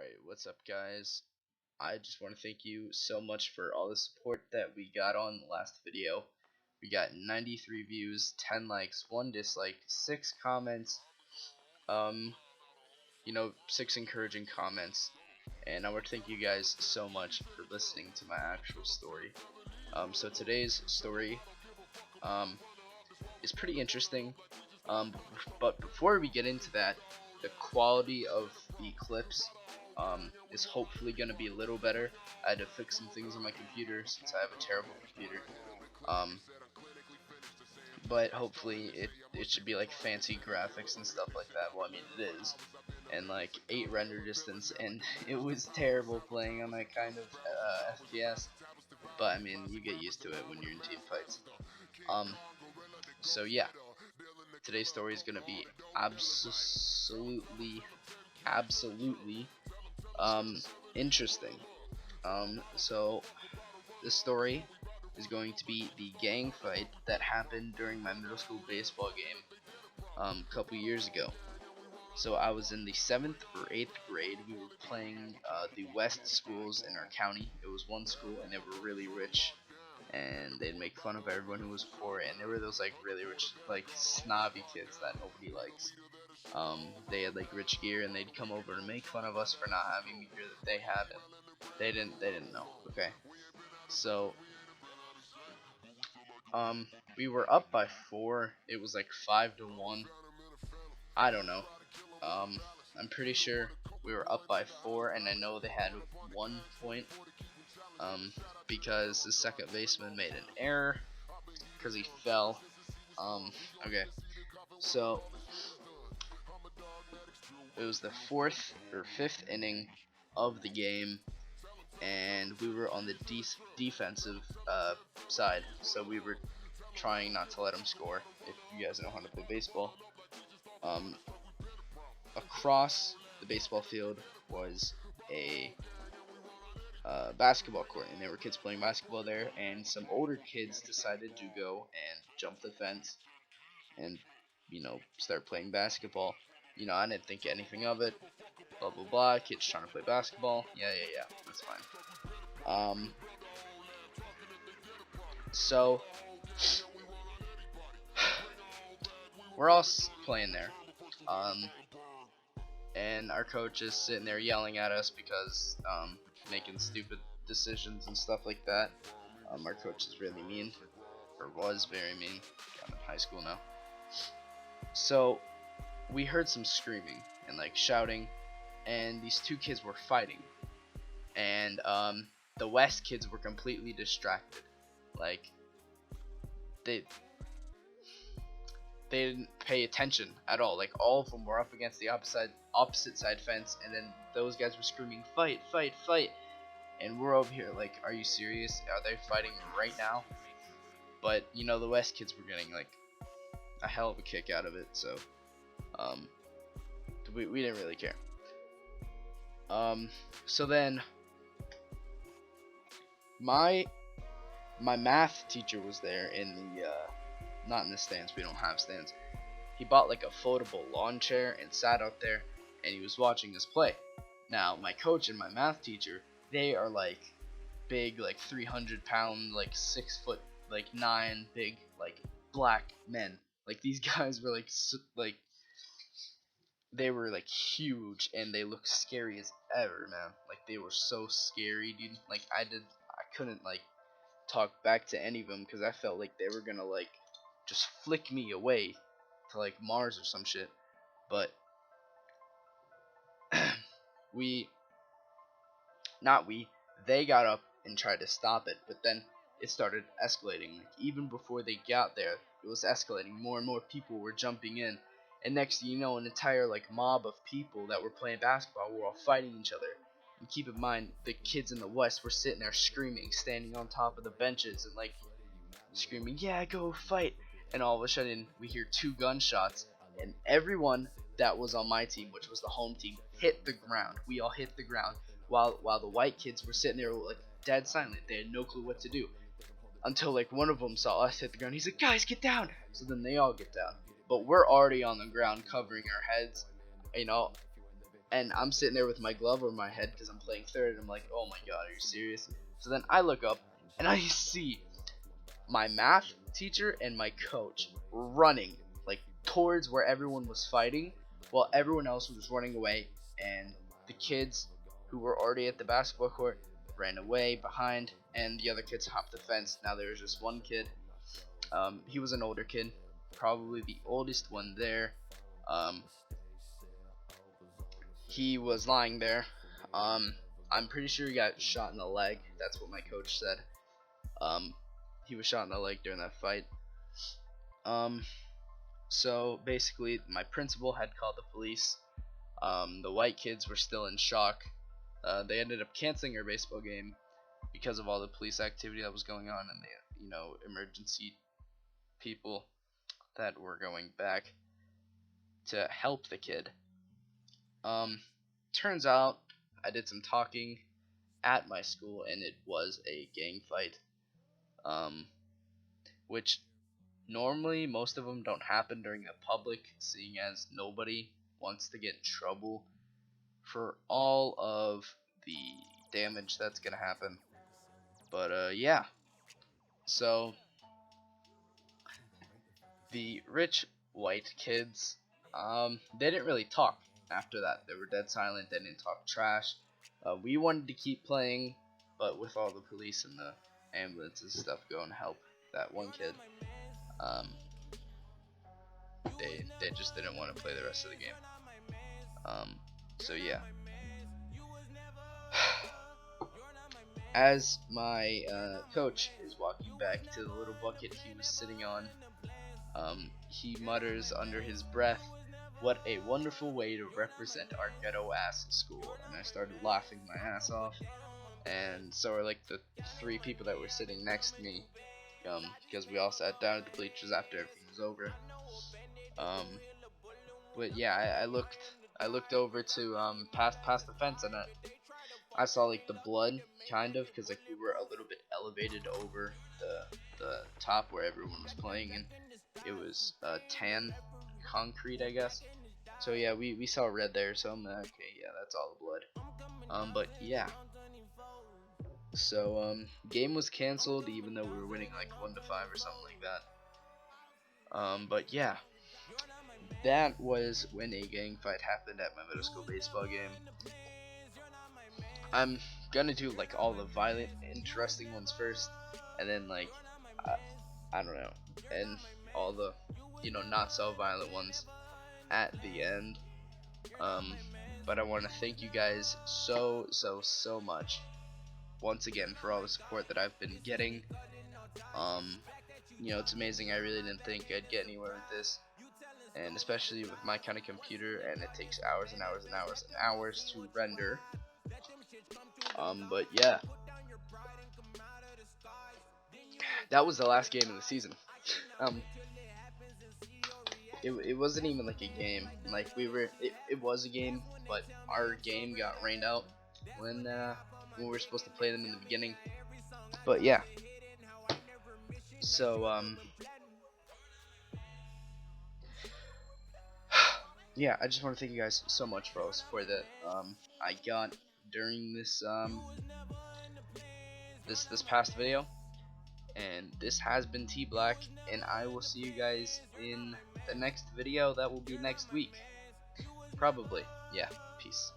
Alright, what's up guys? I just want to thank you so much for all the support that we got on the last video. We got 93 views, 10 likes, 1 dislike, 6 comments, 6 encouraging comments. And I want to thank you guys so much for listening to my actual story. So today's story is pretty interesting. But before we get into that, the quality of the clips is hopefully going to be a little better. I had to fix some things on my computer since I have a terrible computer. But hopefully it should be like fancy graphics and stuff like that. Well, I mean it is. And like 8 render distance, and it was terrible playing on that kind of FPS. But I mean, you get used to it when you're in team fights. So yeah, today's story is gonna be absolutely interesting. So the story is going to be the gang fight that happened during my middle school baseball game a couple years ago. So I was in the 7th or 8th grade. We were playing the West schools in our county. It was one school, and they were really rich, and they'd make fun of everyone who was poor. And they were those like really rich, like snobby kids that nobody likes. They had like rich gear, and they'd come over and make fun of us for not having the gear that they had, and they didn't know. Okay, so we were up by 4. It was like 5-1. I don't know. I'm pretty sure we were up by 4, and I know they had 1 point. Because the second baseman made an error because he fell. Okay, so it was the 4th or 5th inning of the game, and we were on the defensive side, so we were trying not to let them score. If you guys know how to play baseball, across the baseball field was a basketball court, and there were kids playing basketball there, and some older kids decided to go and jump the fence and start playing basketball. I didn't think anything of it. Blah blah blah. Kids trying to play basketball. Yeah, that's fine. So we're all playing there, and our coach is sitting there yelling at us because making stupid decisions and stuff like that. Our coach is really mean, or was very mean. I'm in high school now. So we heard some screaming and like shouting, and these 2 kids were fighting, and the West kids were completely distracted. Like they didn't pay attention at all. Like all of them were up against the opposite side fence, and then those guys were screaming fight, fight, fight, and we're over here like, are you serious? Are they fighting right now? But the West kids were getting like a hell of a kick out of it, so we didn't really care. So then my math teacher was there in the not in the stands, we don't have stands. He bought like a foldable lawn chair and sat out there, and he was watching us play. Now my coach and my math teacher, they are like big, like 300-pound, like 6'9", big, like black men. Like these guys were like they were like huge, and they looked scary as ever, man. Like they were so scary, dude. Like I couldn't like talk back to any of them because I felt like they were gonna like just flick me away to like Mars or some shit. But they got up and tried to stop it, but then it started escalating. Like even before they got there, it was escalating. More and more people were jumping in, and next thing you know, an entire like mob of people that were playing basketball were all fighting each other. And keep in mind, the kids in the West were sitting there screaming, standing on top of the benches and like screaming, "Yeah, go fight!" And all of a sudden, we hear 2 gunshots, and everyone that was on my team, which was the home team, hit the ground. We all hit the ground, while the white kids were sitting there like dead silent. They had no clue what to do until like one of them saw us hit the ground. He's like, "Guys, get down!" So then they all get down, but we're already on the ground covering our heads. and I'm sitting there with my glove over my head because I'm playing third, and I'm like, oh my god, are you serious? So then I look up and I see my math teacher and my coach running like towards where everyone was fighting, while everyone else was running away, and the kids who were already at the basketball court ran away behind, and the other kids hopped the fence. Now there was just one kid. He was an older kid, probably the oldest one there. Um, he was lying there. I'm pretty sure he got shot in the leg. That's what my coach said. Um, he was shot in the leg during that fight. Um, so basically, my principal had called the police. The white kids were still in shock. They ended up canceling our baseball game because of all the police activity that was going on, and the emergency people that were going back to help the kid. Turns out I did some talking at my school, and it was a gang fight. Which normally most of them don't happen during the public, seeing as nobody wants to get in trouble for all of the damage that's gonna happen. But yeah. So the rich white kids, they didn't really talk after that. They were dead silent. They didn't talk trash. We wanted to keep playing, but with all the police and the ambulances and stuff going to help that one kid, um, they just didn't want to play the rest of the game. So yeah. As my coach is walking back to the little bucket he was sitting on, he mutters under his breath, "What a wonderful way to represent our ghetto ass school." And I started laughing my ass off, and so are like the three people that were sitting next to me, because we all sat down at the bleachers after everything was over. But yeah, I looked over to past the fence, and I saw like the blood, kind of, because like we were a little bit elevated over the top where everyone was playing, and it was tan concrete, I guess. So yeah, we saw red there, so I'm like, okay, yeah, that's all the blood. But yeah, so game was canceled even though we were winning like 1-5 or something like that. But yeah, that was when a gang fight happened at my middle school baseball game. I'm gonna do like all the violent, interesting ones first, and then like I don't know, and all the not so violent ones at the end. But I want to thank you guys so much once again for all the support that I've been getting. It's amazing. I really didn't think I'd get anywhere with this, and especially with my kind of computer, and it takes hours and hours and hours and hours to render. But yeah, that was the last game of the season. It wasn't even like a game. Like it was a game, but our game got rained out when we were supposed to play them in the beginning. But yeah, so yeah, I just want to thank you guys so much for all the support that I got during this this past video. And this has been tblack, and I will see you guys in the next video. That will be next week, probably. Yeah, peace.